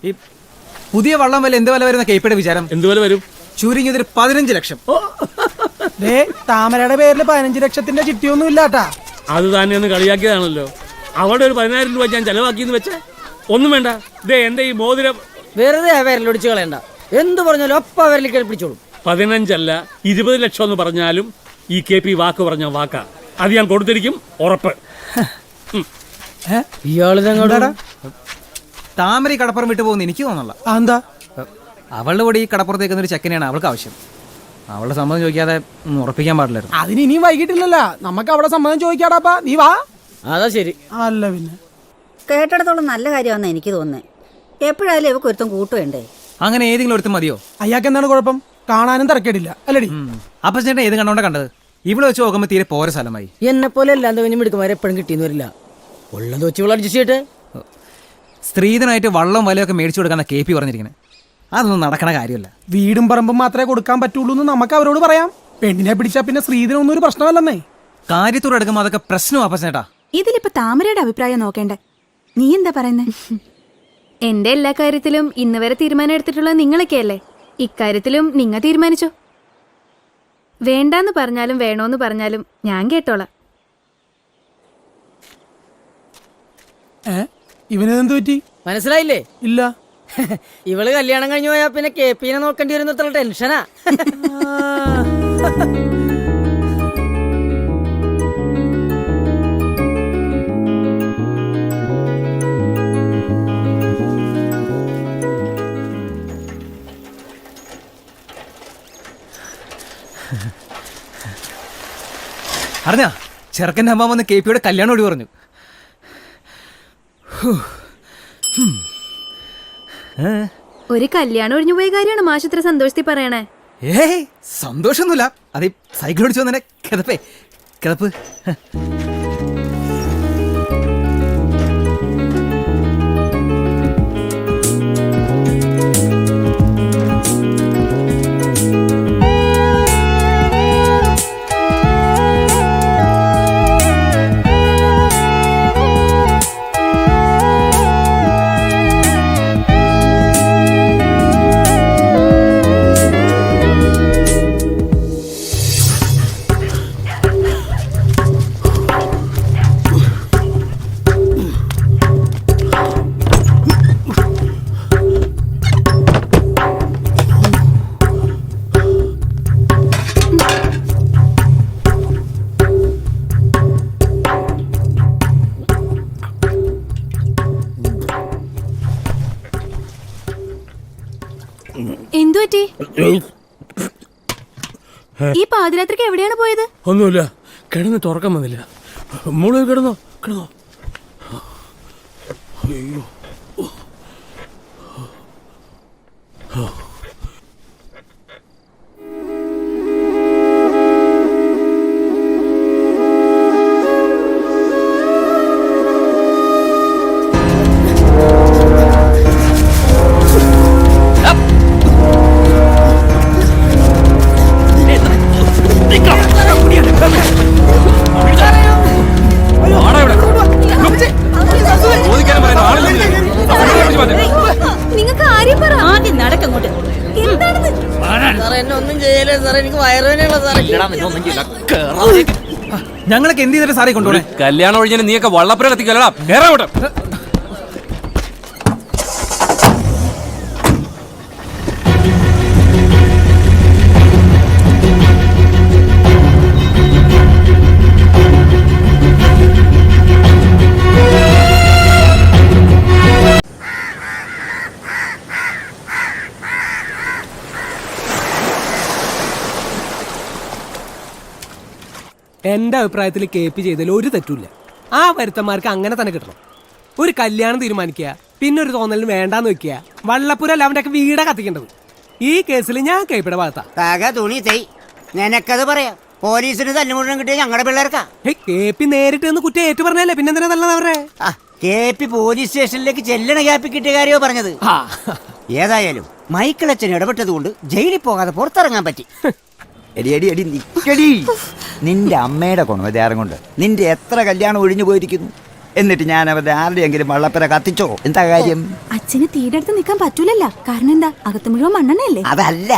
ഈ പുതിയ വള്ളം വില എന്ത് വില വരുന്ന കേപ്പിയുടെ വിചാരം? എന്ത് വില വരും? ചുരുങ്ങിയതൊരു 15 ലക്ഷം. താമരയുടെ പേരിൽ 15 ലക്ഷത്തിന്റെ ചിട്ടിയൊന്നും ഇല്ലാട്ടാ. അത് തന്നെ ഒന്ന് കളിയാക്കിയതാണല്ലോ. അവിടെ ഒരു 10,000 രൂപ ഞാൻ ചെലവാക്കിന്ന് വെച്ചാ ഒന്നും വേണ്ട. എന്റെ ഈ മോതിരം വെറുതെ വിരലൊടിച്ച് കളയണ്ട. എന്ത് പറഞ്ഞാലും ഒപ്പ വിരലിൽ പിടിച്ചോളൂ. 15 അല്ല 20 ലക്ഷം എന്ന് പറഞ്ഞാലും ഈ KP വാക്ക് പറഞ്ഞ വാക്കാ. അത് ഞാൻ കൊടുത്തിരിക്കും, ഉറപ്പ്. ഇയാള് താമര കടപ്പുറം വിട്ടു പോകുന്ന എനിക്ക് തോന്നല്ല. എന്താ? അവളുടെ കൂടെ ഈ കടപ്പുറത്തേക്കുന്ന ഒരു ചെക്കനെയാണ് അവൾക്ക് ആവശ്യം. അവളുടെ സമ്മതം ചോദിക്കാതെ ഉറപ്പിക്കാൻ പാടില്ലായിരുന്നു. അതിന് ഇനിയും വൈകിട്ടില്ലല്ലോ. നമുക്ക് അവിടെ സമ്മതം ചോദിക്കാടാപ്പാ. നീ വാ. അതാ ശരി. അല്ല പിന്നെ കേട്ടിടത്തോളം നല്ല കാര്യമാണെന്ന് എനിക്ക് തോന്നുന്നത്. എപ്പോഴായാലും ഇവക്ക് ഒരുത്തം കൂട്ടുവേണ്ടേ? അങ്ങനെ ഏതെങ്കിലും ഒരുത്തും മതിയോ? അയാൾക്ക് എന്താണ് കുഴപ്പം? കാണാനും തിരക്കേടില്ല അല്ലടി. അപ്പൊ ചേട്ടൻ ഏത് കണ്ടോണ്ടാ കണ്ടത്? ഇവിടെ വെച്ച് നോക്കുമ്പോ തീരെ പോര സ്ഥലമായി. എന്നെ പോലെ എല്ലാം കഴിഞ്ഞും എടുക്കുമാരെ എപ്പോഴും കിട്ടിയെന്ന് വരില്ല. ഉള്ളത് വെച്ച് ഇവിടെ അഡ്ജസ്റ്റ് ചെയ്തിട്ട് സ്ത്രീധനായിട്ട് വള്ളം വലയൊക്കെ മേടിച്ചു കൊടുക്കാന്ന KP പറഞ്ഞിരിക്കുന്നത്. അതൊന്നും നടക്കണ കാര്യമല്ല. വീടും പറമ്പും മാത്രമേ കൊടുക്കാൻ പറ്റുള്ളൂ എന്ന് നമുക്ക് അവരോട് പറയാം. പെണ്ണിനെ പിടിച്ചാ പിന്നെ സ്ത്രീധനൊന്നും ഒരു പ്രശ്നമല്ലെന്നേ. കാര്യത്തോടെ എടുക്കുമ്പോ അതൊക്കെ പ്രശ്നമാ. അപ്പൊ ചേട്ടാ ഇതിലിപ്പോ താമരയുടെ അഭിപ്രായം നോക്കേണ്ടേ? നീ എന്താ പറയുന്നേ? എന്റെ എല്ലാ കാര്യത്തിലും ഇന്ന് വരെ തീരുമാനം എടുത്തിട്ടുള്ളത് നിങ്ങളൊക്കെയല്ലേ. ഇക്കാര്യത്തിലും നിങ്ങൾ തീരുമാനിച്ചോ. വേണ്ടാന്ന് പറഞ്ഞാലും വേണോന്ന് പറഞ്ഞാലും ഞാൻ കേട്ടോളാം. ഇവനെന്ത് പറ്റി? മനസ്സിലായില്ലേ? ഇല്ല. ഇവള് കല്യാണം കഴിഞ്ഞു പോയാ പിന്നെ KPനെ നോക്കേണ്ടി വരുന്നത്ര ടെൻഷനാ. അറിഞ്ഞാ ചെറുക്കൻ്റെ അമ്മ വന്ന് KPയുടെ കല്യാണം ഓടി പറഞ്ഞു. ഒരു കല്യാണം ഒഴിഞ്ഞു പോയ കാര്യമാണ് മാഷത്ര സന്തോഷത്തിൽ പറയണേ. ഏയ് സന്തോഷമൊന്നുമില്ല. അത് സൈക്കിൾ ഓടിച്ചു വന്നെ കിതപ്പ്. എന്തുപറ്റി? ഈ പാതിരാത്രിക്ക് എവിടെയാണ് പോയത്? ഒന്നുമില്ല, കിടന്ന് തുറക്കാൻ വന്നില്ല. മോള് കിടന്നോ? അയ്യോ. നിങ്ങൾക്ക് ആരെയും പറ. ആദ്യം നടക്കങ്ങോട്ട്. എന്താണിത്? സാറേ എന്നെ ഒന്നും ചെയ്യലേ സാറേ. എനിക്ക് വയറുവേനയുള്ള സാറേ. ഞങ്ങളൊക്കെ എന്ത് ചെയ്തിട്ട് സാറേ കൊണ്ടുപോകണേ? കല്യാണം ഒഴിഞ്ഞാൽ നീയൊക്കെ വള്ളപ്പുര കത്തിക്കല്ലടാ. വേറെ വിടും. എൻ്റെ അഭിപ്രായത്തിൽ KP ചെയ്തതിൽ ഒരു തെറ്റുമില്ല. ആ വരുത്തന്മാർക്ക് അങ്ങനെ തന്നെ കിട്ടണം. ഒരു കല്യാണം തീരുമാനിക്കുക, പിന്നെ ഒരു തോന്നലിന് വേണ്ടാന്ന് വെക്കുക. വള്ളപ്പുര അല്ല അവൻ്റെ ഒക്കെ വീടാ കത്തിക്കേണ്ടത്. ഈ കേസിൽ ഞാൻ KPയുടെ ഭാഗത്താ. തുണി തൈ നിനക്കത് പറയാം. പോലീസിന് തല്ലുമുഴുവൻ കിട്ടിയ ഞങ്ങളുടെ പിള്ളേർക്കാ. KP നേരിട്ട് നിന്ന് കുറ്റം ഏറ്റു പറഞ്ഞല്ലേ, പിന്നെന്തിനാ നല്ലത് അവരെ? KP പോലീസ് സ്റ്റേഷനിലേക്ക് ചെല്ലണ ഗ്യാപ്പ് കിട്ടിയ കാര്യമോ പറഞ്ഞത്. ഏതായാലും മൈക്കിളച്ചൻ ഇടപെട്ടത് കൊണ്ട് ജയിലിൽ പോകാതെ പുറത്തിറങ്ങാൻ പറ്റി. നിന്റെ അമ്മയുടെ കൊണവതാരം കൊണ്ട് നിന്റെ എത്ര കല്യാണം ഒഴിഞ്ഞു പോയിരിക്കുന്നു. എന്നിട്ട് ഞാൻ അവരുടെ ആരുടെയെങ്കിലും വള്ളപ്പര കത്തിച്ചോ? എന്താ കാര്യം? അച്ഛന് തീയുടെ അടുത്ത് നിൽക്കാൻ പറ്റൂലല്ല. കാരണം എന്താ, അകത്ത് മുഴുവൻ മണ്ണെണ്ണയല്ലേ. അതല്ല,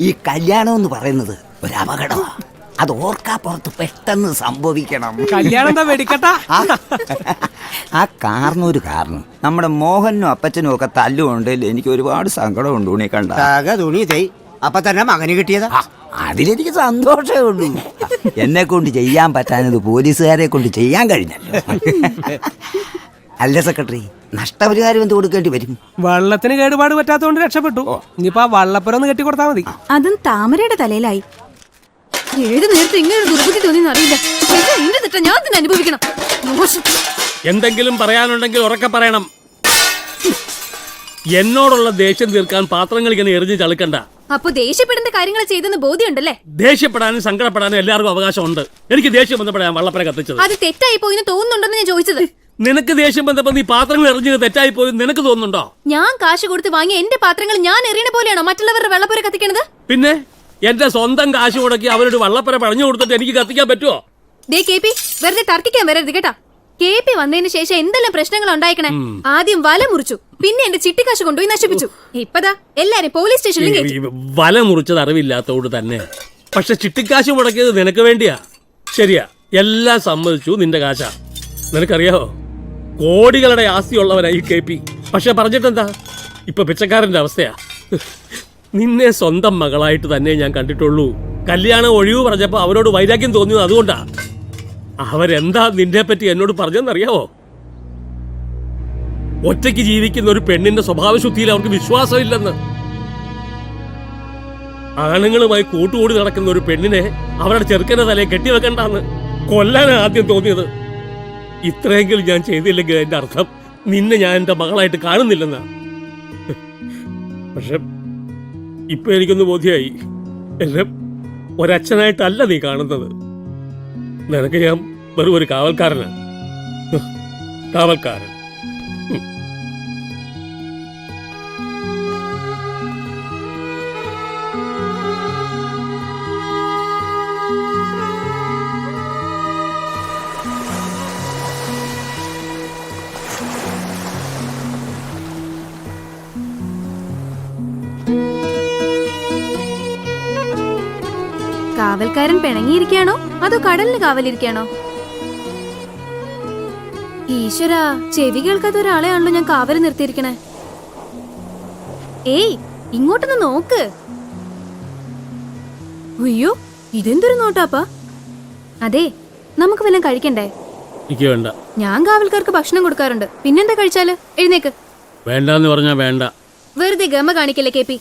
ഈ കല്യാണം എന്ന് പറയുന്നത് ഒരു അപകടമാണ്. അത് ഓർക്കാപ്പുറത്ത് പെട്ടെന്ന് സംഭവിക്കണം. കല്യാണം എന്താ വെടിക്കട്ടാ? ആ കാരണൊരു കാരണം നമ്മുടെ മോഹനും അപ്പച്ചനും ഒക്കെ തല്ലുകൊണ്ടില്ല. എനിക്ക് ഒരുപാട് സങ്കടമുണ്ട് ഉണ്ണി കണ്ട തുണി തൈ അപ്പൊ തന്നെ മകന് കിട്ടിയതാ. അതിലെനിക്ക് സന്തോഷമേ ഉള്ളൂ. എന്നെ കൊണ്ട് ചെയ്യാൻ പറ്റാനത് പോലീസുകാരെ കൊണ്ട് ചെയ്യാൻ കഴിഞ്ഞല്ലോ. അല്ല സെക്രട്ടറി, നഷ്ടപരിഹാരം എന്ത് കൊടുക്കേണ്ടി വരും? വെള്ളത്തിന് കേടുപാട് പറ്റാത്തതുകൊണ്ട് രക്ഷപ്പെട്ടു. ഇനിയിപ്പോ ആ വള്ളപ്പുരം ഒന്ന് കെട്ടിക്കൊടുത്താ മതി. അതും താമരയുടെ തലയിലായി. ഏത് നേരത്തെ ഇങ്ങനെ ഒരു ദുർബുദ്ധി തോന്നിയെന്ന് അറിയില്ല. എന്റെ തെറ്റ ഞാൻ തന്നെ അനുഭവിക്കണം. എന്തെങ്കിലും പറയാനുണ്ടെങ്കിൽ ഉറക്കെ പറയണം. എന്നോടുള്ള ദേഷ്യം തീർക്കാൻ പാത്രങ്ങൾ ഇങ്ങനെ എറിഞ്ഞ് ചളുക്കണ്ട. അപ്പൊ ദേഷ്യപ്പെടേണ്ട കാര്യങ്ങൾ ചെയ്തെന്ന് ബോധ്യമുണ്ടല്ലേ? ദേഷ്യപ്പെടാനും സങ്കടപ്പെടാനും എല്ലാവർക്കും അവകാശമുണ്ട്. എനിക്ക് ദേഷ്യം ബന്ധപ്പെടാൻ വള്ളപ്പര കത്തിച്ചത്. അത് തെറ്റായി പോയിന്ന് തോന്നുന്നുണ്ടെന്ന് ഞാൻ ചോദിച്ചത്. നിനക്ക് ദേഷ്യം ബന്ധപ്പെട്ട് നീ പാത്രങ്ങൾ എറിഞ്ഞത് തെറ്റായി പോയി നിനക്ക് തോന്നുന്നുണ്ടോ? ഞാൻ കാശ് കൊടുത്ത് വാങ്ങിയ എന്റെ പാത്രങ്ങൾ ഞാൻ എറിയണ പോലെയാണോ മറ്റുള്ളവരുടെ വെള്ളപ്പുര കത്തിക്കണത്? പിന്നെ എന്റെ സ്വന്തം കാശ് മുടക്കി അവരോട് വള്ളപ്പര പഴഞ്ഞു കൊടുത്തിട്ട് എനിക്ക് കത്തിക്കാൻ പറ്റുമോ? ദേ കെ പി, വെറുതെ തർക്കിക്കാൻ വരരുത് കേട്ടാ. കെ പി വന്നതിന് ശേഷം എന്തെല്ലാം പ്രശ്നങ്ങൾ ഉണ്ടായിക്കണേ. ആദ്യം വല മുറിച്ചു, പിന്നെ എന്റെ ചിട്ടിക്കാശ് കൊണ്ടുപോയി നശിപ്പിച്ചു. ഇപ്പതാ എല്ലാരും പോലീസ് സ്റ്റേഷനിലും കയറ്റി. വല മുറിച്ചത് അറിവില്ലാത്തോട് തന്നെ. പക്ഷെ ചിട്ടിക്കാശ് മുടക്കിയത് നിനക്ക് വേണ്ടിയാ. ശരിയാ, എല്ലാം സമ്മതിച്ചു, നിന്റെ കാശാ. നിനക്കറിയാവോ, കോടികളുടെ ആസ്തിയുള്ളവനായി കെ പി. പക്ഷെ പറഞ്ഞിട്ടെന്താ, ഇപ്പൊ പിച്ചക്കാരന്റെ അവസ്ഥയാ. നിന്നെ സ്വന്തം മകളായിട്ട് തന്നെ ഞാൻ കണ്ടിട്ടുള്ളൂ. കല്യാണം ഒഴിവ് പറഞ്ഞപ്പോ അവരോട് വൈരാഗ്യം തോന്നിയത് അതുകൊണ്ടാ. അവരെന്താ നിന്നെ പറ്റി എന്നോട് പറഞ്ഞെന്നറിയാവോ? ഒറ്റയ്ക്ക് ജീവിക്കുന്ന ഒരു പെണ്ണിന്റെ സ്വഭാവശുദ്ധിയിൽ അവർക്ക് വിശ്വാസമില്ലെന്ന്. ആണുങ്ങളുമായി കൂട്ടുകൂടി നടക്കുന്ന ഒരു പെണ്ണിനെ അവരുടെ ചെറുക്കന്റെ തലയെ കെട്ടിവെക്കണ്ടെന്ന് കൊല്ലാനാ ആദ്യം തോന്നിയത്. ഇത്രയെങ്കിലും ഞാൻ ചെയ്തില്ലെങ്കിൽ അതിന്റെ അർത്ഥം നിന്നെ ഞാൻ എന്റെ മകളായിട്ട് കാണുന്നില്ലെന്നാ. പക്ഷെ ഇപ്പൊ എനിക്കൊന്ന് ബോധ്യമായി, എന്നെ ഒരച്ഛനായിട്ടല്ല നീ കാണുന്നത്. നിനക്ക് ഞാൻ വെറും ഒരു കാവൽക്കാരനാണ്. കാവൽക്കാരൻ. കാവൽക്കാരൻ പിണങ്ങിയിരിക്കാണോ അതോ കടലിന് കാവലിരിക്കാണോ? ഈശ്വരാ, ചെവി കേൾക്കാത്ത ഒരാളെയാണല്ലോ ഞാൻ കാവല് നിർത്തിയിരിക്കണേ. ഏയ്, ഇങ്ങോട്ടൊന്ന് നോക്ക്. അയ്യോ, ഇതെന്തൊരു നോട്ടാപ്പാ. അതെ, നമുക്ക് വല്ലതും കഴിക്കണ്ടേ? വേണ്ട. ഞാൻ കാവൽക്കാർക്ക് ഭക്ഷണം കൊടുക്കാറുണ്ട്. പിന്നെന്താ കഴിച്ചാല്? എഴുന്നേക്ക്. വേണ്ടെന്ന് പറഞ്ഞാ വേണ്ട. വെറുതെ ഗമ കാണിക്കല്ലേ കെ പി.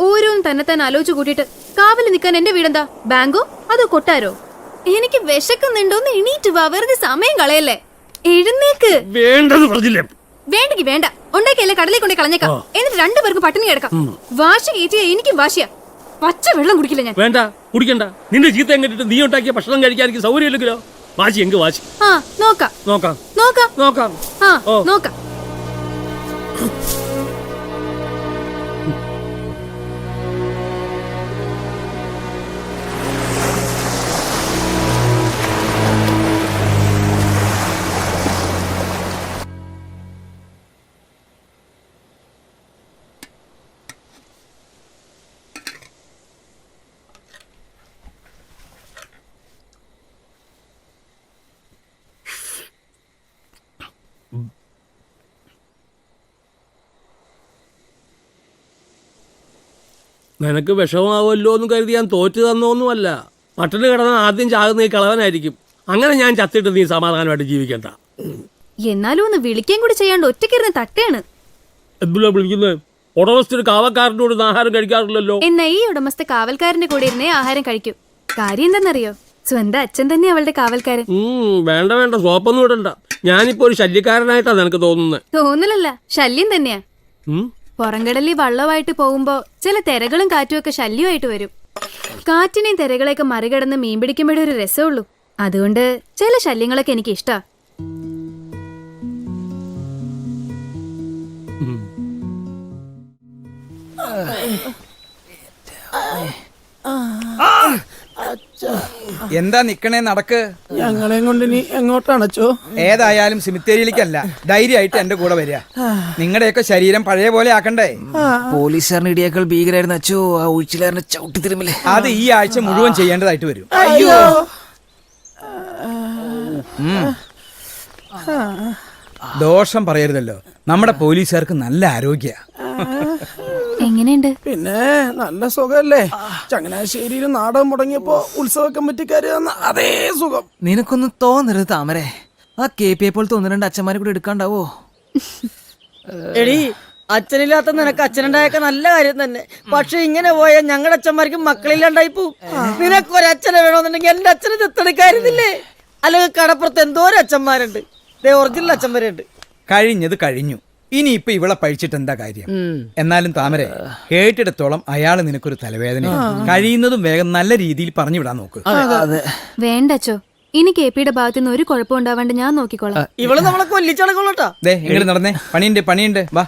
ഓരോന്നും തന്നെ ആലോചിച്ചു കൂട്ടിയിട്ട് കാവല് നിൽക്കാൻ എന്റെ വീടെന്താ ബാങ്കോ അതോ കൊട്ടാരോ? എനിക്ക് വിശക്കുന്നുണ്ടോന്ന് എണീറ്റ് വാ, വെറുതെ സമയം കളയല്ലേ. എഴുന്നേക്ക്. വേണ്ടെന്ന് പറഞ്ഞില്ലേ? വേണ്ടെങ്കി വേണ്ട, ഉണ്ടാക്കിയല്ലേ കടലിൽ കൊണ്ടേ കളഞ്ഞേക്കാം. എന്നിട്ട് രണ്ടുപേർക്ക് പട്ടിണി കിടക്കാം. വാശി കയറ്റിയ എനിക്കും വാശിയാ. പച്ച വെള്ളം കുടിക്കില്ല ഞാൻ. വേണ്ട, കുടിക്കണ്ട. നിന്റെ ചീത്തയും കണ്ടിട്ട് നീ ഉണ്ടാക്കിയ ഭക്ഷണം കഴിക്കാൻ എനിക്ക് സൗകര്യമില്ലെങ്കിലോ? വാശി എങ്ക് വാശി. ആ, നോക്കാം നോക്കാം നോക്കാം നോക്കാം. ആ, നോക്കാം. നിനക്ക് വിഷമാവുമല്ലോ എന്ന് കരുതി ഞാൻ തോറ്റു തന്നൊന്നുമല്ല. പട്ടിണി കിടന്നാൽ ആദ്യം ചാകുന്ന ഈ കളവനായിരിക്കും. അങ്ങനെ ഞാൻ ചത്തിട്ട് നീ സമാധാനമായിട്ട് ജീവിക്കണ്ട. എന്നാലും ഒന്ന് വിളിക്കാൻ കൂടി ചെയ്യാണ്ട് ഒറ്റയ്ക്കിരുന്ന് തട്ടയാണ്. എന്തിനാ വിളിക്കുന്നത്? ഉടമസ്ഥന് കാവൽക്കാരനോട് ആഹാരം കഴിക്കാറില്ലല്ലോ. എന്നാ ഈ ഉടമസ്ഥ കാവൽക്കാരന്റെ കൂടെ ഇരുന്നേ ആഹാരം കഴിക്കും. കാര്യം എന്താണെന്നറിയോ? സ്വന്തം അച്ഛൻ തന്നെ അവളുടെ കാവൽക്കാരൻ. വേണ്ട വേണ്ട, സോപ്പൊന്നും ഇടണ്ട. ഞാനിപ്പോ ഒരു ശല്യക്കാരനായിട്ടാ നിനക്ക് തോന്നുന്നത്. തോന്നലല്ല, ശല്യം തന്നെയാ. പുറംകടലിൽ വള്ളമായിട്ട് പോകുമ്പോ ചില തിരകളും കാറ്റുമൊക്കെ ശല്യമായിട്ട് വരും. കാറ്റിനെയും തിരകളെയൊക്കെ മറികടന്ന് മീൻ പിടിക്കുമ്പോഴേ ഒരു രസമുള്ളൂ. അതുകൊണ്ട് ചില ശല്യങ്ങളൊക്കെ എനിക്ക് ഇഷ്ടാ. എന്താ നിക്കണേ, നടക്ക്. ഞങ്ങളെയും കൊണ്ട് ഇനി എങ്ങോട്ടാണച്ചോ? ഏതായാലും സിമിത്തേരിയിലേക്കല്ല, ധൈര്യമായിട്ട് എന്റെ കൂടെ വരിക. നിങ്ങളുടെയൊക്കെ ശരീരം പഴയ പോലെ ആക്കണ്ടേ? പോലീസുകാരന് ഇടിയേക്കാൾ ഭീകരായിരുന്നു അച്ചോ ആ ഒഴിച്ചിലാരനെ ചവിട്ടി തിരുമില്ലേ. അത് ഈ ആഴ്ച മുഴുവൻ ചെയ്യേണ്ടതായിട്ട് വരും. അയ്യോ. ദോഷം പറയരുതല്ലോ, നമ്മുടെ പോലീസുകാർക്ക് നല്ല ആരോഗ്യ. എങ്ങനെയുണ്ട്? പിന്നെ നല്ല സുഖല്ലേ? ചങ്ങനാശ്ശേരിയിൽ നാടകം മുടങ്ങിയപ്പോ ഉത്സവ കമ്മിറ്റിക്കാര് തന്ന അതേ സുഖം. നിനക്കൊന്നും തോന്നരുത് താമരെ. ആ KP പോലത്തെ 1-2 അച്ഛന്മാരെ കൂടെ എടുക്കാണ്ടാവോ? എടി, അച്ഛനില്ലാത്ത നിനക്ക് അച്ഛനുണ്ടായൊക്കെ നല്ല കാര്യം തന്നെ. പക്ഷെ ഇങ്ങനെ പോയാൽ ഞങ്ങളുടെ അച്ഛന്മാർക്ക് മക്കളില്ലാണ്ടായി പോവും. നിനക്കൊരച്ഛനെ വേണമെന്നുണ്ടെങ്കിൽ എന്റെ അച്ഛനെ ദത്തെടുക്കായിരുന്നില്ലേ? അല്ലെങ്കിൽ കടപ്പുറത്ത് എന്തോരം അച്ഛന്മാരുണ്ട്. ഒറിജിനൽ അച്ഛൻ വരെ ഉണ്ട്. കഴിഞ്ഞത് കഴിഞ്ഞു. ഇനിയിപ്പൊ ഇവളെ പഴിച്ചിട്ട് എന്താ കാര്യം? എന്നാലും താമരെ, കേട്ടിടത്തോളം അയാള് നിനക്കൊരു തലവേദന. കഴിയുന്നതും വേഗം നല്ല രീതിയിൽ പറഞ്ഞു വിടാൻ നോക്ക്. വേണ്ട അച്ചോ, ഇനി KPയുടെ ഭാഗത്തുനിന്ന് ഒരു കുഴപ്പം ഉണ്ടാവാണ്ട് ഞാൻ നോക്കിക്കോളാം. ഇവള് നമ്മളെ കൊല്ലിച്ചടക്കൊള്ളൂട്ടാ. ദേ ഇങ്ങോട്ട് നടന്നേ, പണിയുണ്ട് വാ.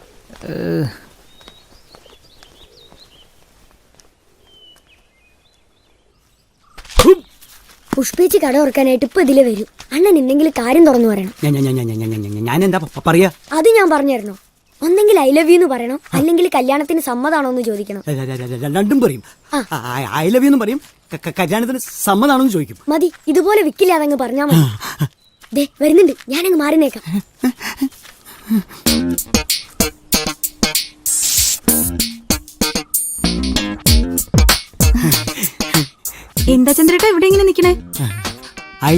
പുഷ്പിച്ച് കട ഓർക്കാനായിട്ട് ഇപ്പൊ ഇതിലെ വരും. അണ്ണൻ എന്തെങ്കിലും കാര്യം തുറന്നു പറയണം. ഞാൻ എന്താ പറയാ? അത് ഞാൻ പറഞ്ഞായിരുന്നോ? ഒന്നെങ്കിൽ ഐ ലവ് യു എന്ന് പറയണം, അല്ലെങ്കിൽ കല്യാണത്തിന് സമ്മതാണോ എന്ന് ചോദിക്കണം. രണ്ടും പറയും. ഐ ലവ് യു എന്ന് പറയും, കല്യാണത്തിന് സമ്മതാണോ എന്ന് ചോദിക്കും. മതി, ഇതുപോലെ വിക്കില്ലാതെ അങ്ങ് പറഞ്ഞാ മതി. ദേ വരുന്നുണ്ട്, ഞാനങ്ങ് മാറിനേക്കാം. എന്താ ചന്ദ്രേട്ടാ ഇവിടെ ഇങ്ങനെ നിക്കണേ? I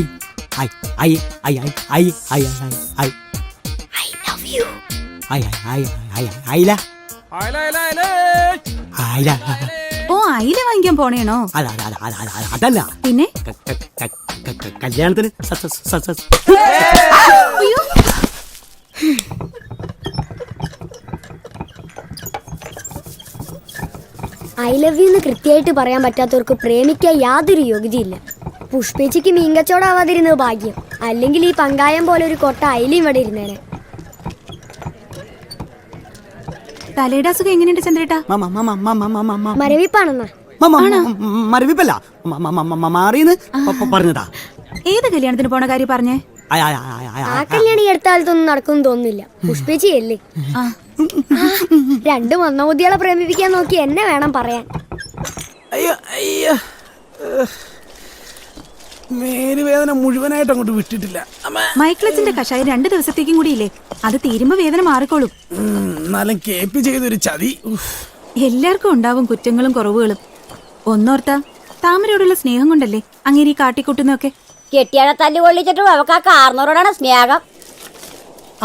I I I I I I I I love you. I I I ഐല ഐല. ഓ, അയില വാങ്ങിക്കാൻ പോണേണോ? അതല്ല, പിന്നെ കല്യാണത്തിന് ഐ ലവ് യു എന്ന് കൃത്യമായിട്ട് പറയാൻ പറ്റാത്തവർക്ക് പ്രേമിക്കാൻ യാതൊരു യോഗ്യതയില്ല. പുഷ്പിച്ചിക്ക് മീങ്കച്ചോടാവാതിരുന്നത് ഭാഗ്യം. അല്ലെങ്കിൽ ഈ പങ്കായം പോലെ ഒരു കൊട്ട അയിലും ഇവിടെ ഇരുന്നേനെ. തലയുടെ അസുഖം എങ്ങനെയുണ്ട് ചന്ദ്രേട്ടാ? മരവിപ്പാണെന്നാ? മരവിപ്പല്ല, മാറിയെന്ന് പറഞ്ഞതാ. ഏത് കല്യാണത്തിന് പോണ കാര്യം പറഞ്ഞേ? ആ കല്യാണം ഈ അടുത്ത കാലത്തൊന്നും നടക്കുമെന്ന് തോന്നുന്നില്ല. പുഷ്പിച്ചിയല്ലേ? 2 മന്ദബുദ്ധികളെ പ്രേമിപ്പിക്കാൻ നോക്കി എന്നെ വേണം പറയാൻ. അയ്യോ അയ്യോ, മേലുവേദന മുഴുവനായിട്ട് അങ്ങോട്ട് വിട്ടിട്ടില്ല. മൈക്കിളച്ചിന്റെ കഷായം 2 ദിവസത്തേക്കും കൂടിയില്ലേ? അത് തീരുമ്പോ വേദന മാറിക്കോളും. എന്നാലും KP ചെയ്തൊരു ചതി. എല്ലാവർക്കും ഉണ്ടാവും കുറ്റങ്ങളും കുറവുകളും. ഒന്നോർത്താ താമരയോടുള്ള സ്നേഹം കൊണ്ടല്ലേ അങ്ങേരി കാട്ടിക്കൂട്ടുന്നൊക്കെ. കെട്ടിയാളെ തല്ലി കൊള്ളിച്ചിട്ടും അവക്ക് ആ കാർന്നോരോടാണ് സ്നേഹം.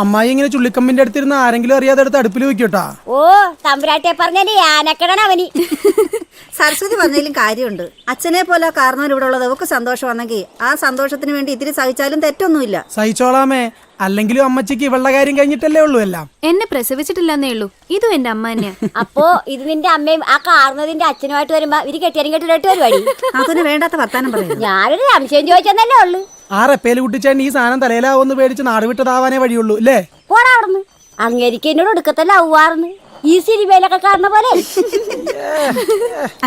അമ്മായി ഇങ്ങനെ ചുള്ളിക്കമ്പിന്റെ അടുത്തിരുന്ന് ആരെങ്കിലും അറിയാതെ അടുത്ത് അടുപ്പിൽ വെക്കോട്ടാ. ഓ, തമ്പുരാട്ടെ പറഞ്ഞാല് ആനക്കടാണ് അവന്. സരസ്വതി പറഞ്ഞതിലും കാര്യമുണ്ട്. അച്ഛനെ പോലെ കാരണവർ ഇവിടെ ഉള്ളത് അവർക്ക് സന്തോഷമാണെങ്കിൽ ആ സന്തോഷത്തിന് വേണ്ടി ഇത്തിരി സഹിച്ചാലും തെറ്റൊന്നുമില്ല. സഹിച്ചോളാമേ, അല്ലെങ്കിലും അമ്മച്ചിക്ക് ഇവളുടെ കാര്യം കഴിഞ്ഞിട്ടല്ലേ ഉള്ളൂ എല്ലാം. എന്നെ പ്രസവിച്ചിട്ടില്ലെന്നേ ഉള്ളൂ, ഇതും എന്റെ അമ്മ തന്നെയാ. അപ്പോ ഇത് നിന്റെ അമ്മയും ആ കാർന്നതിന്റെ അച്ഛനുമായിട്ട് വരുമ്പോ ഇവര് കെട്ടിയാലും കെട്ടിട്ട് പരിപാടി. അതിന് വേണ്ടാത്ത വർത്താനം പറയുന്നു. ഞാനൊരു സംശയം ചോദിച്ചെന്നല്ലേ ഉള്ളു. ആ റെപ്പേല് കുട്ടിച്ചാൻ ഈ സാധനം തലയിലാവെന്ന് പേടിച്ച് നാട് വിട്ടതാവാനേ വഴിയുള്ളൂ അല്ലേ? പോടാ അവിടുന്ന്. അങ്ങേരിക്ക് എന്നോട് എടുക്കത്തല്ല ആവുവാർന്ന് ഈ സിനിമയിലൊക്കെ കാണുന്ന പോലെ.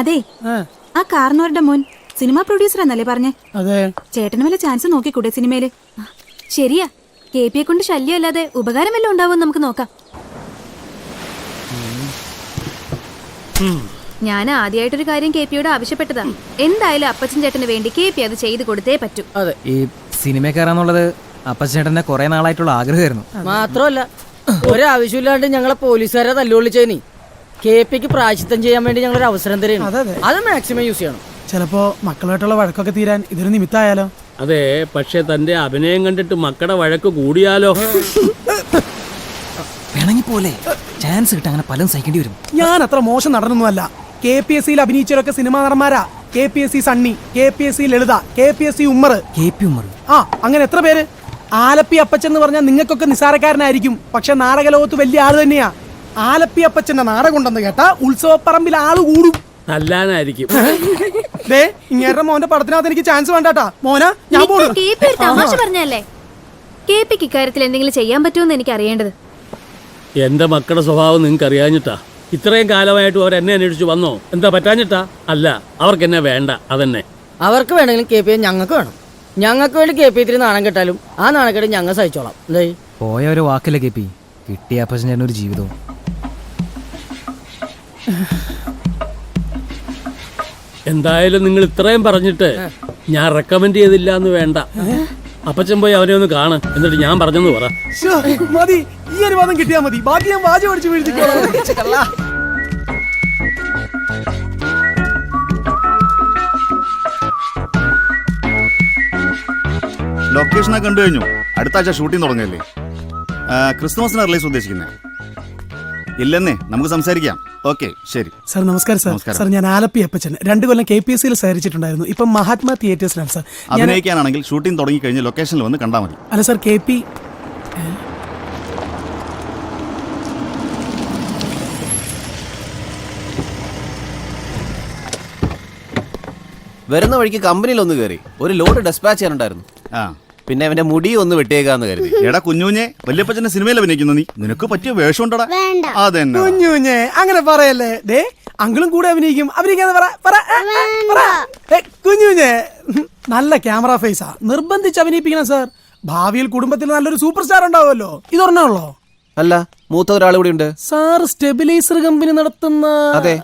അതെ, ആ കാർന്നവരുടെ മോൻ സിനിമ പ്രൊഡ്യൂസർ എന്നല്ലേ പറഞ്ഞേ? അതെ. ചേട്ടന് വല്ല ചാൻസ് നോക്കിക്കൂടെ സിനിമയില്? ശരിയാ, KPയെ കൊണ്ട് ശല്യമല്ലാതെ ഉപകാരം വല്ലതും ഉണ്ടാവും. നമുക്ക് നോക്കാം. ഞാൻ ആദ്യമായിട്ടൊരു കാര്യം KPയോട് ആവശ്യപ്പെട്ടതാ. എന്തായാലും അപ്പച്ചൻ ചേട്ടന് വേണ്ടി KP അത് ചെയ്തു കൊടുത്തേ പറ്റൂ. ഈ സിനിമ കയറാന്നുള്ളത് അപ്പച്ചേട്ടന്റെ കുറെ നാളായിട്ടുള്ള ആഗ്രഹമായിരുന്നു. മാത്രമല്ല, ഒരാവശ്യമില്ലാണ്ട് ഞങ്ങളെ പോലീസുകാരെ തല്ലുകൊള്ളിച്ചതിന് KPക്ക് പ്രായശ്ചിത്തം ചെയ്യാൻ വേണ്ടി ഞങ്ങളൊരു അവസരം തരുന്നു. അത് മാക്സിമം യൂസ് ചെയ്യണം. ചിലപ്പോ മക്കളുമായിട്ടുള്ള വഴക്കൊക്കെ തീരാൻ ഇതൊരു നിമിത്തമായാലോ? അതെ, പക്ഷെ തന്റെ അഭിനയം കണ്ടിട്ട് മക്കളുടെ വഴക്ക് കൂടിയാലോ? വേണമെങ്കിൽ പോലെ ചാൻസ് കിട്ടാൻ അങ്ങനെ പലതും സഹിക്കേണ്ടി വരും. ഞാൻ അത്ര മോശം നടനൊന്നുമല്ല. KPSCയിൽ അഭിനയിച്ചവരൊക്കെ സിനിമാ നടന്മാരാ. KPSC സണ്ണി, KPSC ലളിത, KPSC ഉമ്മർ. ആ, അങ്ങനെ എത്ര പേര്. ആലപ്പി അപ്പച്ചൻ എന്ന് പറഞ്ഞാൽ നിങ്ങൾക്കൊക്കെ നിസ്സാരക്കാരനായിരിക്കും, പക്ഷെ നാടകലോകത്ത് വലിയ ആള് തന്നെയാ. ആലപ്പി അപ്പച്ചന്റെ നാടകം ഉണ്ടെന്ന് കേട്ടാ ഉത്സവപ്പറമ്പിൽ ആള് കൂടും. നല്ലാനായിരിക്കും. ഇങ്ങേരുടെ മോന്റെ പടത്തിനകത്ത് എനിക്ക് ചാൻസ് വേണ്ടാട്ടാ. മോനാ, ഞാൻ പോകുന്നു. തമാശ പറഞ്ഞല്ലേ? KPക്ക് ഇക്കാര്യത്തിൽ എന്തെങ്കിലും ചെയ്യാൻ പറ്റുമെന്ന് എനിക്ക് അറിയേണ്ടത്. എന്റെ മക്കളുടെ സ്വഭാവം നിങ്ങൾക്ക് അറിയാഞ്ഞിട്ടാ. ഇത്രയും കാലമായിട്ടും അവർ എന്നെ അന്വേഷിച്ചു വന്നോ? എന്താ പറ്റാഞ്ഞിട്ടാ? അല്ല, അവർക്ക് എന്നെ വേണ്ട, അതന്നെ. അവർക്ക് വേണമെങ്കിലും KP ഞങ്ങൾക്ക് വേണം. ഞങ്ങൾക്ക് വേണ്ടി KP ഇത്തിരി നാണം കെട്ടാലും ആ നാണക്കേട് ഞങ്ങൾ സഹിച്ചോളാം. എന്തേ പോയ ഒരു വാക്കില്ല KP, കിട്ടിയ അപ്പച്ചൻ ചേട്ടൻ ഒരു ജീവിതവും. എന്തായാലും നിങ്ങൾ ഇത്രയും പറഞ്ഞിട്ട് ഞാൻ റെക്കമെൻഡ് ചെയ്തില്ല എന്ന് വേണ്ട. അപ്പച്ചൻ പോയി അവനെ ഒന്ന് കാണ്, എന്നിട്ട് ഞാൻ പറഞ്ഞെന്ന് പറ. മതി, ഈ ഒരു വാദം കിട്ടിയാ മതി. ബാക്കി ഞാൻ വാചം അടിച്ച് വീഴ്ത്തിക്കോളാം. ലൊക്കേഷനൊക്കെ കണ്ടു കഴിഞ്ഞു. അടുത്ത ആഴ്ച ഷൂട്ടിംഗ് തുടങ്ങിയല്ലേ? ക്രിസ്മസിന് റിലീസ് ഉദ്ദേശിക്കുന്നത്? ഇല്ലെന്നേ, നമുക്ക് സംസാരിക്കാം. ഓക്കെ, ശരി. സാർ നമസ്കാരം. സാർ ഞാൻ ആലപ്പി അപ്പച്ചൻ 2 കൊല്ലം KPSCയിൽ സഹകരിച്ചിട്ടുണ്ടായിരുന്നു. ഇപ്പം മഹാത്മാ തിയേറ്റേഴ്സിലാണ് സാർ. അഭിനയിക്കാനാണെങ്കിൽ ഷൂട്ടിംഗ് തുടങ്ങി കഴിഞ്ഞ് ലൊക്കേഷനിൽ വന്ന് കണ്ടാൽ മതി. അല്ല സാർ, KP വരുന്ന വഴിക്ക് കമ്പനിയിൽ ഒന്ന് കയറി ഒരു ലോഡ് ഡെസ്പാച്ച് ചെയ്യാനുണ്ടായിരുന്നു. പിന്നെ അവന്റെ മുടി ഒന്ന് വെട്ടിയേക്കാന്ന് കരുതി. എടാ കുഞ്ഞുഞ്ഞെ, വല്യപ്പച്ചന്റെ സിനിമയിൽ അഭിനയിക്കുന്ന നീ, നിനക്ക് പറ്റിയ വേഷം ഉണ്ടടാ. അതെന്നെ കുഞ്ഞുഞ്ഞെ, അങ്ങനെ പറയല്ലേ. ദേ അങ്കിളും കൂടെ അഭിനയിക്കും. അഭിനയിക്കാന്ന് പറ. കുഞ്ഞുഞ്ഞെ നല്ല ക്യാമറ ഫേസാ, നിർബന്ധിച്ച് അഭിനയിപ്പിക്കണം സാർ. ഭാവിയിൽ കുടുംബത്തിൽ നല്ലൊരു സൂപ്പർ സ്റ്റാർ ഉണ്ടാവുമല്ലോ. ഇതൊരെണ്ണുള്ളോ? അല്ല, മൂത്ത ഒരാൾ കൂടി ഉണ്ട് സാർ. സ്റ്റെബിലൈസർ കമ്പനി നടത്തുന്ന. അതെ.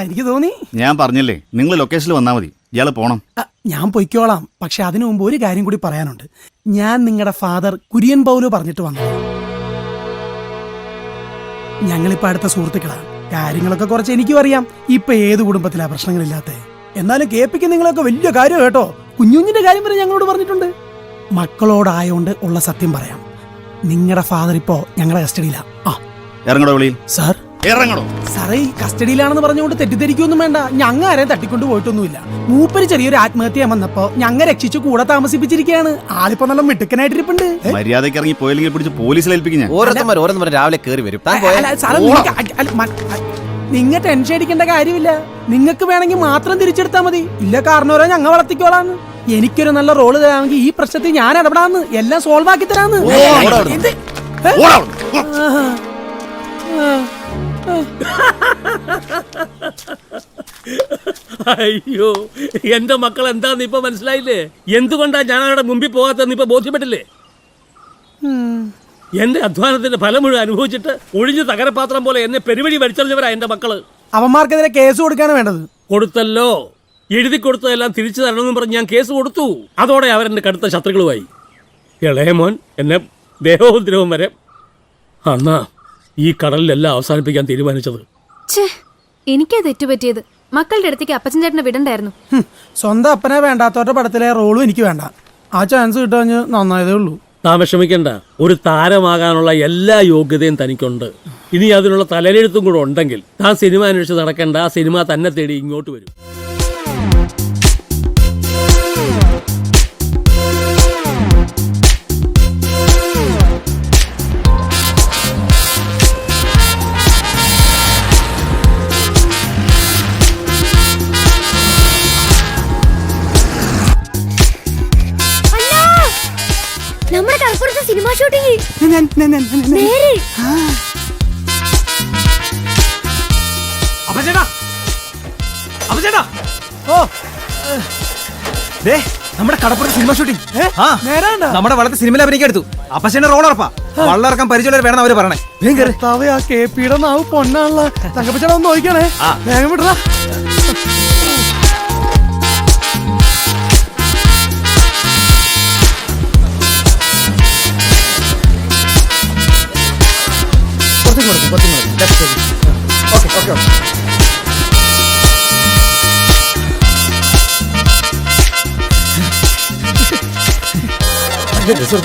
എനിക്ക് തോന്നി. ഞാൻ പറഞ്ഞില്ലേ, നിങ്ങൾ ലൊക്കേഷനിൽ വന്നാൽ മതി. ഇയാള് പോണം. ഞാൻ പൊയ്ക്കോളാം. പക്ഷെ അതിനു മുമ്പ് ഒരു കാര്യം കൂടി പറയാനുണ്ട്. ഞാൻ നിങ്ങളുടെ ഫാദർ കുര്യൻ പൗലോ പറഞ്ഞിട്ട് വന്നത്. ഞങ്ങളിപ്പോ അടുത്ത സുഹൃത്തുക്കളാണ്. കാര്യങ്ങളൊക്കെ കുറച്ച് എനിക്കും അറിയാം. ഇപ്പൊ ഏത് കുടുംബത്തിലാ പ്രശ്നങ്ങളില്ലാത്ത. എന്നാലും KPക്ക് നിങ്ങളൊക്കെ വലിയ കാര്യം കേട്ടോ. കുഞ്ഞുഞ്ഞിന്റെ കാര്യം വരെ ഞങ്ങളോട് പറഞ്ഞിട്ടുണ്ട്. മക്കളോടായോണ്ട് ഉള്ള സത്യം പറയാം. നിങ്ങളുടെ ഫാദർ ഇപ്പോ ഞങ്ങളുടെ കസ്റ്റഡിയിലാ. ഇറങ്ങടോ വെളിയിൽ. സാർ ഇറങ്ങടോ. സാറേ, ഈ കസ്റ്റഡിയിലാണെന്ന് പറഞ്ഞുകൊണ്ട് തെറ്റിദ്ധരിക്കൊന്നും വേണ്ട. ഞങ്ങ ആരെയും തട്ടിക്കൊണ്ട് പോയിട്ടൊന്നുമില്ല. മൂപ്പര് ചെറിയൊരു ആത്മഹത്യ വന്നപ്പോ ഞങ്ങ രക്ഷിച്ചു കൂടെ താമസിപ്പിച്ചിരിക്കുകയാണ്. ആളിപ്പോ നല്ല മിടുക്കനായിട്ടിരിപ്പുണ്ട്. മര്യാദയ്ക്ക് ഇറങ്ങി പോയില്ലെങ്കിൽ പിടിച്ച് പോലീസിൽ ഏൽപ്പിക്കും ഞാൻ. ഓരോരുത്തർ രാവിലെ കയറി വരും. നിങ്ങ ടെൻഷൻ അടിക്കേണ്ട കാര്യമില്ല. നിങ്ങൾക്ക് വേണമെങ്കിൽ മാത്രം തിരിച്ചെടുത്താ മതി. ഇല്ല കാരണവരോ ഞങ്ങ വളർത്തിക്കോളാന്ന്. എനിക്കൊരു നല്ല റോള് തരാമെങ്കിൽ ഈ പ്രശ്നത്തിൽ ഞാൻ ഇടപെടാന്ന്, എല്ലാം സോൾവ് ആക്കി തരാന്ന്. അയ്യോ, എന്റെ മക്കൾ എന്താന്ന് ഇപ്പൊ മനസ്സിലായില്ലേ? എന്തുകൊണ്ടാ ഞാൻ അവരുടെ മുമ്പിൽ പോകാത്തെന്ന് ഇപ്പൊ ബോധ്യപ്പെട്ടില്ലേ? എന്റെ അധ്വാനത്തിന്റെ ഫലം മുഴുവൻ അനുഭവിച്ചിട്ട് ഒഴിഞ്ഞു തകരപാത്രം പോലെ എന്നെ പെരുവഴി വലിച്ചെറിഞ്ഞവരാ എന്റെ മക്കള്. അവന്മാർക്കെതിരെ കേസ് കൊടുക്കാണ് വേണ്ടത്. കൊടുത്തല്ലോ. എഴുതി കൊടുത്തതെല്ലാം തിരിച്ചു തരണമെന്ന് പറഞ്ഞ് ഞാൻ കേസ് കൊടുത്തു. അതോടെ അവരെന്റെ കടുത്ത ശത്രുക്കളുമായി. ഇളയമോൻ എന്നെ ദേഹോദ്രവം വരെ. അന്നാ ഈ കടലിലെല്ലാം അവസാനിപ്പിക്കാൻ തീരുമാനിച്ചത്. എനിക്കാ തെറ്റുപറ്റിയത്. മക്കളുടെ അടുത്തേക്ക് അപ്പച്ചൻ ചേട്ടനെ വിടണ്ടായിരുന്നു. സ്വന്തം അപ്പനെ വേണ്ടാത്തവരുടെ പടത്തിലെ റോളും എനിക്ക് വേണ്ട. ആ ചാൻസ് കിട്ടാഞ്ഞ് നന്നായതേ ഉള്ളൂ. താൻ വിഷമിക്കണ്ട. ഒരു താരമാകാനുള്ള എല്ലാ യോഗ്യതയും തനിക്കുണ്ട്. ഇനി അതിനുള്ള തലലെഴുത്തും കൂടെ ഉണ്ടെങ്കിൽ താൻ സിനിമ അന്വേഷിച്ച് നടക്കേണ്ട. ആ സിനിമ തന്നെ തേടി ഇങ്ങോട്ട് വരും. നമ്മുടെ കടപ്പുറത്തെ സിനിമ ഷൂട്ടിംഗ്. നമ്മുടെ കടപ്പുറത്ത് സിനിമ ഷൂട്ടിംഗ്. നമ്മുടെ വളർത്ത് സിനിമയിൽ അഭിനയിക്കാൻ എടുത്തു. അപ്പച്ചന്റെ റോൾ ഉറപ്പാ. വള്ളിറക്കാൻ പരിചയമുള്ളവർ വേണം അവര് പറഞ്ഞേ. ആ KPയുടെ നാവ് പൊണ്ണാണല്ലോ. തങ്കപ്പച്ചട ഒന്ന് നോക്കണേ. വേഗം വിടടാ.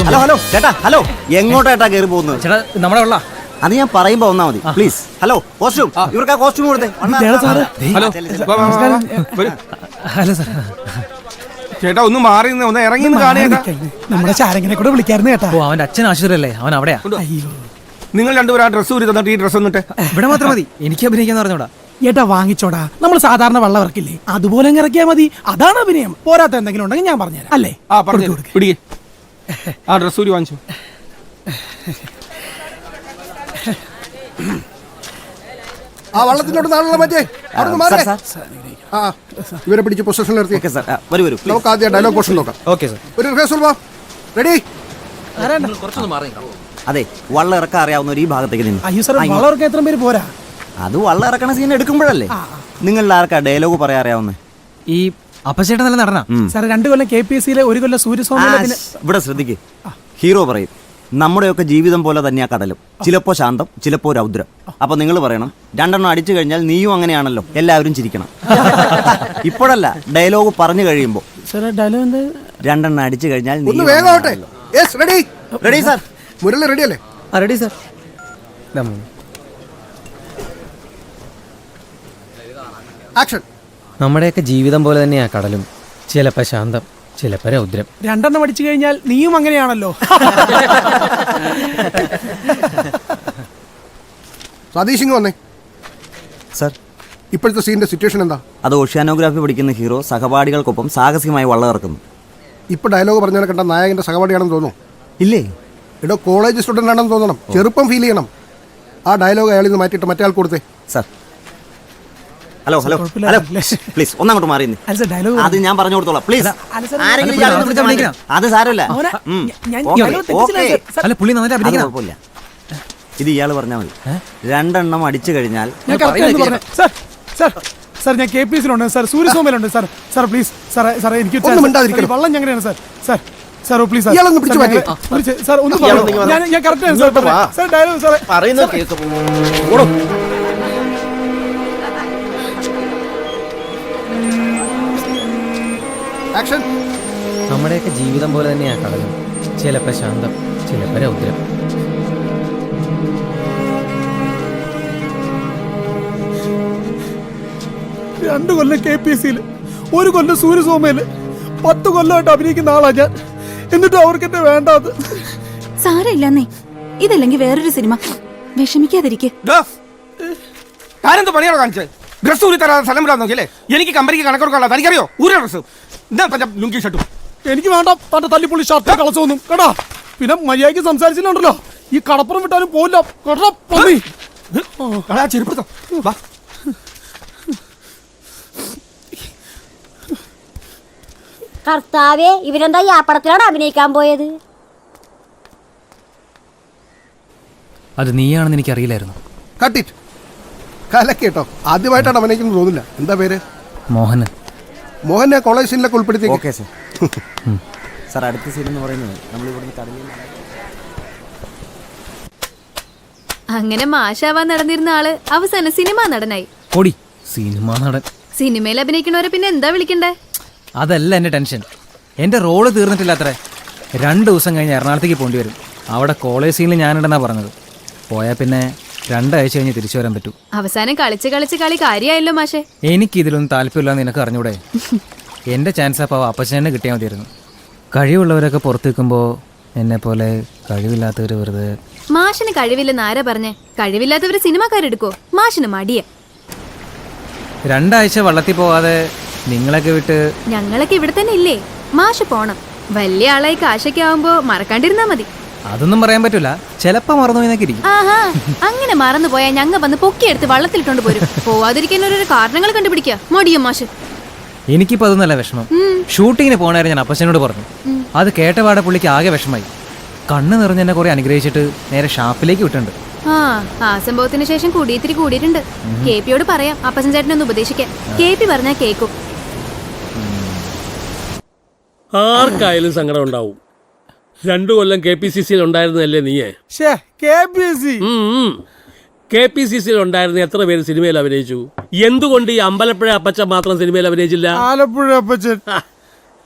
ഹലോ ചേട്ടാ, ഹലോ. എങ്ങോട്ടാ കയറി പോകുന്നത്? ചേട്ടാ, നമ്മുടെ ഉള്ള അത് ഞാൻ പറയുമ്പോ വന്നാ മതി പ്ലീസ്. Hello, costume. ഇവർക്ക് ആ കോസ്റ്റ്യൂം കൊടുത്തേ. Hello sir. ചേട്ടാ, ഒന്ന് മാറി ഒന്ന് ഇറങ്ങി നമ്മുടെ ചാരങ്ങനെ കൂടെ വിളിക്കായിരുന്നു കേട്ടാ. അവന്റെ അച്ഛൻ ആശുപത്രിയല്ലേ, അവൻ അവിടെയാ. നിങ്ങൾ രണ്ടുപേരും ആ ഡ്രസ്സ് ഊരി തന്നിട്ട് ഈ ഡ്രസ്സ് എന്നിട്ട് ഇവിടെ മാത്രം മതി. എനിക്ക് അഭിനയിക്കാന്ന് പറഞ്ഞോടാ. ഏട്ടാ വാങ്ങിച്ചോടാ. നമ്മൾ സാധാരണ വെള്ളം ഇറക്കില്ലേ, അതുപോലെ അങ്ങ് ഇറക്കിയാ മതി. അതാണ് അഭിനയം. പോരാത്ത എന്തെങ്കിലും ഉണ്ടെങ്കിൽ ഞാൻ പറഞ്ഞുതരാം. അല്ലേ? പിടിക്കേ. ആ ഡ്രസ്സ് ഊരി വാങ്ങിച്ചു. ആ വള്ളത്തിനോട് നാളെ മാറ്റേ അവിടെ മാറേ. ആ ഇവരെ പിടിച്ച് പൊസിഷൻ നിർത്തി. നമുക്ക് ആദ്യം ഡയലോഗ് പോർഷൻ നോക്കാം. Okay sir. ഒരു റിഹേഴ്സൽ വാ. റെഡി? അതെ, വള്ളം ഇറക്കാൻ അറിയാവുന്ന ഈ ഭാഗത്തേക്ക് നിന്ന്. അയ്യോ സാർ, വളർക്ക് എത്ര പേര് പോരാ? അത് വള്ളം ഇറക്കണ സീൻ എടുക്കുമ്പോഴല്ലേ. നിങ്ങളിൽ ആർക്കാ ഡയലോഗ് പറയാൻ അറിയാവുന്നേ? ഈ അപ്പച്ചേട്ടൻ നല്ല നടനാ സാർ. 2 കൊല്ലം KPSC ഒരു കൊല്ലം സൂര്യസ്വാമി. ഇവിടെ ശ്രദ്ധിക്ക്. ഹീറോ പറയും നമ്മുടെയൊക്കെ ജീവിതം പോലെ തന്നെയാ കടലും, ചിലപ്പോ ശാന്തം ചിലപ്പോ രൗദ്രം. അപ്പൊ നിങ്ങൾ പറയണം 2 എണ്ണം അടിച്ചു കഴിഞ്ഞാൽ നീയും അങ്ങനെയാണല്ലോ, എല്ലാവരും ചിരിക്കണം. ഇപ്പോഴല്ല, ഡയലോഗ് പറഞ്ഞു കഴിയുമ്പോ. 2 എണ്ണം അടിച്ചു കഴിഞ്ഞാൽ ഒന്ന് വേഗം ആവട്ടെ. Yes, ready? Ready sir. Murali ready അല്ലേ? Ready sir. ആക്ഷൻ. നമ്മുടെയൊക്കെ ജീവിതം പോലെ തന്നെയാ കടലും, ചിലപ്പോ ശാന്തം ചിലപ്പോ രൗദ്രം. 2 എണ്ണം അടിച്ചു കഴിഞ്ഞാൽ നീയും അങ്ങനെയാണല്ലോ. സതീഷിങ് വന്നേ. സാർ, ഇപ്പോഴത്തെ സീനിന്റെ സിറ്റുവേഷൻ എന്താ? അത് ഓഷ്യാനോഗ്രാഫി പഠിക്കുന്ന ഹീറോ സഹപാഠികൾക്കൊപ്പം സാഹസികമായി വള്ളം ഇറക്കുന്നു. ഇപ്പൊ ഡയലോഗ് പറഞ്ഞാൽ കണ്ട നായകന്റെ സഹപാഠിയാണെന്ന് തോന്നുന്നു. ഇല്ലേ? എടോ, കോളേജ് സ്റ്റുഡന്റ് ആണെന്ന് തോന്നണം. ചെറുപ്പം ഫീൽ ചെയ്യണം. ആ ഡയലോഗ് അയാളിൽ നിന്ന് മാറ്റിയിട്ട് മറ്റേ ആൾ കൊടുത്തേ. Sir, hello hello hello, please ഒന്നങ്ങോട്ട് മാറി. അത് ഞാൻ പറഞ്ഞു കൊടുത്തോളാം, പ്ലീസ്. അത് സാരമില്ല. ഇത് ഇയാള് പറഞ്ഞാൽ മതി. 2 എണ്ണം അടിച്ചു കഴിഞ്ഞാൽ സാർ, ഞാൻ KPSC സാർ, സൂര്യസ്വാമിയിലുണ്ട് സാർ. സാർ പ്ലീസ് സാർ, എനിക്ക് വള്ളം ഞങ്ങനെയാണ് sir. Sir sir please sir, ഒന്ന് ഞാൻ കറക്റ്റ് സാർ ഡയലോഗ് സാറേ പറയുന്നത്. ആക്ഷൻ. നമ്മുടെയൊക്കെ ജീവിതം പോലെ തന്നെയാ കടലും, ചിലപ്പോ ശാന്തം ചിലപ്പോ രൗദ്രം. രണ്ട് കൊല്ലം KPSC, 1 കൊല്ലം സൂര്യസ്വാമിയില്, 10 കൊല്ലമായിട്ട് അഭിനയിക്കുന്ന ആളാ ഞാൻ. എന്നിട്ട് അവർക്ക് എന്നെ വേണ്ടാത്. സാരമില്ലെന്നേ, ഇതല്ലെങ്കിൽ വേറൊരു സിനിമ. വിഷമിക്കാതിരിക്കെ. ഞാനെന്ത് പണിയാണോ കാണിച്ചത്? ഡ്രസ് ഊരി തരാതെ സ്ഥലം വിടാൻ നോക്കിയല്ലേ? എനിക്ക് കമ്പനിക്ക് കണക്കെടുക്കാനുള്ള തനിക്കറിയോ? ഊരി ഡ്രസ് എന്താ ലുങ്കി ഷർട്ടും എനിക്ക് വേണ്ട. തന്റെ തല്ലിപ്പൊളി ഷർട്ട് കളസൊന്നും കേടാ. പിന്നെ മര്യാദയ്ക്ക് സംസാരിച്ചിട്ടുണ്ടല്ലോ, ഈ കടപ്പുറം വിട്ടാലും പോയില്ല. ചെരുപ്പ് കർത്താവേ, ഇവരെന്താ ഈ പടത്തിലാണ് അഭിനയിക്കാൻ പോയത്? അത് നീയാണെന്ന് എനിക്ക് അറിയില്ലായിരുന്നു. കട്ടിറ്റ് കലക്കേട്ടോ. ആദ്യമായിട്ടാണ് അഭിനയിക്കുന്നത് തോന്നില്ല. എന്താ പേര്? മോഹനൻ. മോഹനെ കോളേജ് സീനിലൊക്കെ ഉൾപ്പെടുത്തി. Okay sir. സാർ, അടുത്ത സീൻ എന്ന് പറയുന്നത് നമ്മൾ ഇവിടുന്ന് കടലിൽ. അങ്ങനെ മാഷാവാൻ നടന്നിരുന്ന ആള് അവസാനം സിനിമാ നടനായി. പൊടി സിനിമാ നടൻ. സിനിമയിൽ അഭിനയിക്കണവരെ പിന്നെ എന്താ വിളിക്കണ്ടേ? അതല്ല എന്റെ ടെൻഷൻ. എന്റെ റോള് തീർന്നിട്ടില്ല അത്രേ. 2 ദിവസം കഴിഞ്ഞ് എറണാകുളത്തേക്ക് പോകേണ്ടി വരും. അവിടെ കോളേജ് സീനിൽ ഞാനുണ്ടെന്നാ പറഞ്ഞത്. പോയാൽ പിന്നെ 2 ആഴ്ച കഴിഞ്ഞ് തിരിച്ചു വരാൻ പറ്റൂ. അവസാനം കളിച്ച് കളി കാര്യമായല്ലോ മാഷേ. എനിക്ക് ഇതിലൊന്നും താല്പര്യമില്ലാന്ന് നിനക്ക് അറിഞ്ഞൂടെ? എന്റെ ചാൻസ് അപ്പോൾ അപ്പച്ചനെ കിട്ടിയാൽ മതിയായിരുന്നു. കഴിവുള്ളവരൊക്കെ പുറത്ത് നിൽക്കുമ്പോൾ എന്നെ പോലെ കഴിവില്ലാത്തവർ വെറുതെ. മാഷിന് കഴിവില്ലെന്ന് ആരാ പറഞ്ഞേ? കഴിവില്ലാത്തവര് സിനിമാക്കാരെടുക്കോ? മാഷിന് മടിയ. 2 ആഴ്ച വള്ളത്തിൽ പോവാതെ നിങ്ങളൊക്കെ വിട്ട്. ഞങ്ങളൊക്കെ ഇവിടെ തന്നെ ഇല്ലേ? മാഷ് പോണം. വലിയ ആളായി കാശൊക്കെ ആവുമ്പോ മറക്കാണ്ടിരുന്നാ മതി. അതൊന്നും പറയാൻ പറ്റൂല. ചിലപ്പോ മറന്നു പോയെന്നൊക്കെ ഇരിക്കും. ആഹാ, അങ്ങനെ മറന്നു പോയാൽ ഞങ്ങ വന്ന് പൊക്കിയെടുത്ത് വള്ളത്തിലിട്ടോണ്ട് പോരും. പോവാതിരിക്കാൻ ഓരോ കാരണങ്ങൾ കണ്ടുപിടിക്കുക. മടിയോ മാഷ്? എനിക്കിപ്പോ അതൊന്നല്ല വിഷമം. ഷൂട്ടിങ്ങിന് പോണായിരുന്നു ഞാൻ അപ്പച്ചനോട് പറഞ്ഞു. അത് കേട്ടപാടെ പുള്ളിക്ക് ആകെ വിഷമായി. കണ്ണ് നിറഞ്ഞ എന്നെ കുറെ അനുഗ്രഹിച്ചിട്ട് നേരെ ഷാപ്പിലേക്ക് വിട്ടുണ്ട്. ആ സംഭവത്തിന് ശേഷം കൂടിയിത്തിരി കൂടിയിട്ടുണ്ട്. KPയോട് പറയാം അപ്പച്ചൻ ചേട്ടനൊന്ന് ഉപദേശിക്കാൻ. KP പറഞ്ഞാൽ കേക്കും. ആർക്കായാലും സങ്കടം ഉണ്ടാവും. 2 കൊല്ലം KPCC ഉണ്ടായിരുന്നല്ലേ നീയെ? KPCC ഉണ്ടായിരുന്ന എത്ര പേര് സിനിമയിൽ അഭിനയിച്ചു? എന്തുകൊണ്ട് ഈ അമ്പലപ്പുഴ അപ്പച്ചൻ മാത്രം സിനിമയിൽ അഭിനയിച്ചില്ല? ആലപ്പുഴ അപ്പച്ചൻ.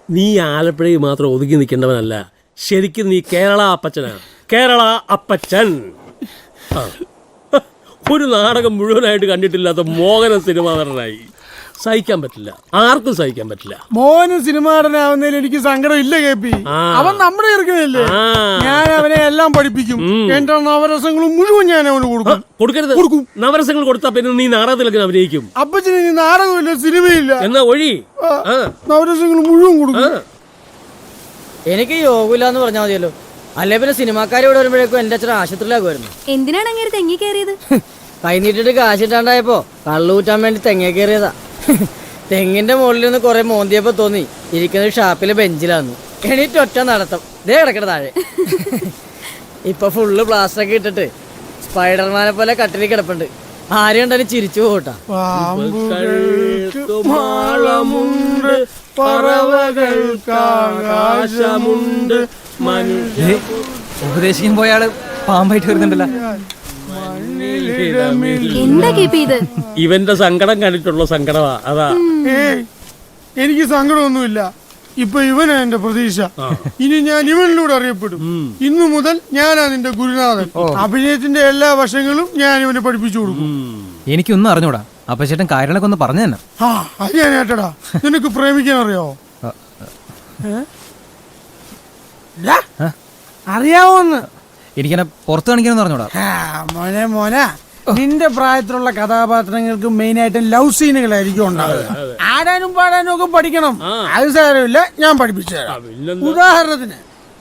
നീ ആലപ്പുഴയിൽ മാത്രം ഒതുങ്ങി നിൽക്കേണ്ടവനല്ല. ശരിക്കും നീ കേരള അപ്പച്ചനാണ്. കേരള അപ്പച്ചൻ. ഒരു നാടകം മുഴുവനായിട്ട് കണ്ടിട്ടില്ലാത്ത മോഹന സിനിമാ നടനായി. സഹിക്കാൻ പറ്റില്ല, ആർക്കും സഹിക്കാൻ പറ്റില്ല. മോഹന സിനിമാ നടനാവുന്നതിൽ എനിക്ക് സങ്കടം ഇല്ല. KP അവൻ നമ്മുടെ ഇറക്കണല്ലേ. ഞാൻ അവനെ എല്ലാം പഠിപ്പിക്കും. എന്റെ നവരസങ്ങളും മുഴുവൻ ഞാൻ അവന് കൊടുക്കും. കൊടുക്കരുത്. നവരസങ്ങൾ കൊടുത്താ പിന്നെ നീ നാടകത്തിലൊക്കെ അഭിനയിക്കും. അപ്പച്ചന് ഇനി നാടകമില്ല, സിനിമയില്ല. എന്നാ ഒഴി. നവരസങ്ങൾ മുഴുവൻ കൊടുക്കും. എനിക്ക് യോഗമില്ലാന്ന് പറഞ്ഞാൽ മതിയല്ലോ. അല്ലെ പിന്നെ സിനിമാക്കാരി ഇവിടെ വരുമ്പോഴേക്കും എന്റെ അച്ഛൻ ആശുപത്രിയിലാകുമായിരുന്നു. എന്തിനാണ് അങ്ങനെ തെങ്ങി കയറിയത്? കൈ നീട്ടിട്ട് കാശിട്ടാണ്ടായപ്പോ കള്ളൂറ്റാൻ വേണ്ടി തെങ്ങ കയറിയതാ. തെങ്ങിന്റെ മുകളിൽ നിന്ന് കുറെ മോന്തിയപ്പോ തോന്നി ഇരിക്കുന്നത് ഷാപ്പിലെ ബെഞ്ചിലാന്നു. എണീറ്റ് ഒറ്റ നടത്തം ദേ കിടക്കണ താഴെ. ഇപ്പൊ ഫുള്ള് പ്ലാസ്റ്റർ ഒക്കെ ഇട്ടിട്ട് സ്പൈഡർമാനെ പോലെ കട്ടിലിൽ കിടപ്പുണ്ട്. ആരും കണ്ടാലും ചിരിച്ചു പോട്ടാ. ഉപദേശിക്കാൻ പോയ ആള് പാമ്പായിട്ട് വരുന്നുണ്ടല്ലോ. എന്താ കേപ്പി ഇത്? ഇവന്റെ സങ്കടം കണ്ടിട്ടുള്ള സങ്കടമാ അതാ. എനിക്ക് സങ്കടമൊന്നുമില്ല. ഇപ്പൊ ഇവനാ എന്റെ പ്രതീക്ഷ. ഇനി ഞാൻ ഇവനിലൂടെ അറിയപ്പെടും. ഇന്നു മുതൽ ഞാനാ നിന്റെ ഗുരുനാഥൻ. അഭിനയത്തിന്റെ എല്ലാ വശങ്ങളും ഞാൻ ഇവനെ പഠിപ്പിച്ചു കൊടുക്കും. എനിക്കൊന്നും അറിഞ്ഞൂടാ. അപ്പൊ ചേട്ടൻ കാര്യങ്ങളൊക്കെ ഒന്ന് പറഞ്ഞു തന്നെ. ആ അത് ഞാൻ ഏട്ടടാ. നിനക്ക് പ്രേമിക്കാൻ അറിയോ? അറിയാവോന്ന്? എനിക്കെന്നെ പുറത്ത് കാണിക്കാന്ന് പറഞ്ഞൂടാ. മോനെ മോനെ, നിന്റെ പ്രായത്തിലുള്ള കഥാപാത്രങ്ങൾക്ക് മെയിൻ ആയിട്ട് ലവ് സീനുകളായിരിക്കും ഉണ്ടാവുക. ആടാനും പാടാനും ഒക്കെ പഠിക്കണം. അത് സാരമില്ല, ഞാൻ പഠിപ്പിച്ചു തരാം. ഉദാഹരണത്തിന്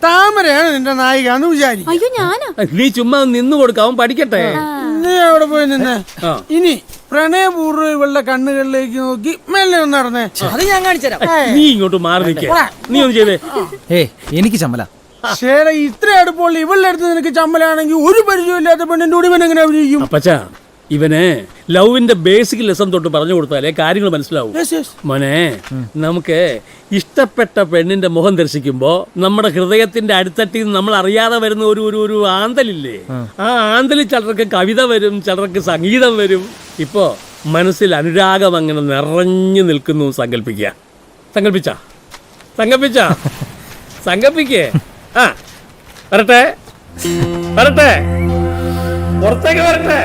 താമരയാണ് നിന്റെ നായിക എന്ന് വിചാരിക്കും. അയ്യോ ഞാനാ? നീ ചുമ്മാ നിന്ന് കൊടുക്കാവും പഠിക്കട്ടെ. നീ അവിടെ പോയി നിന്നെ. ഇനി പ്രണയപൂർവ്വം ഇവളുടെ കണ്ണുകളിലേക്ക് നോക്കി മെല്ലെ ഒന്ന് നടന്നേ. അത് ഞാൻ കാണിച്ചുതരാം. നീ ഇങ്ങോട്ട് മാറി നിൽക്കേ. നീ ഒന്ന് ചെയ്തേ. എനിക്ക് ചമ്മല. ശരി, ഇത്ര അടുപ്പമുള്ള ഇവളുടെ അടുത്ത് നിനക്ക് ചമ്മലാണെങ്കിൽ ഒരു പരിചയമില്ലാത്ത പെണ്ണിന്റെ കൂടി ഇവൻ എങ്ങനെ അഭിനയിക്കും? അപ്പച്ചാ, ഇവനെ ലവിന്റെ ബേസിക് ലെസൺ തൊട്ട് പറഞ്ഞു കൊടുത്താലേ കാര്യങ്ങൾ മനസ്സിലാവും. മോനെ, നമുക്ക് ഇഷ്ടപ്പെട്ട പെണ്ണിന്റെ മുഖം ദർശിക്കുമ്പോ നമ്മുടെ ഹൃദയത്തിന്റെ അടിത്തട്ടിൽ നമ്മൾ അറിയാതെ വരുന്ന ഒരു ആന്തലില്ലേ, ആ ആന്തലിൽ ചിലർക്ക് കവിത വരും, ചിലർക്ക് സംഗീതം വരും. ഇപ്പോ മനസ്സിൽ അനുരാഗം അങ്ങനെ നിറഞ്ഞു നിൽക്കുന്നു. സങ്കല്പിക്കേ. ആ വരട്ടെ, പുറത്തേക്ക് വരട്ടെ.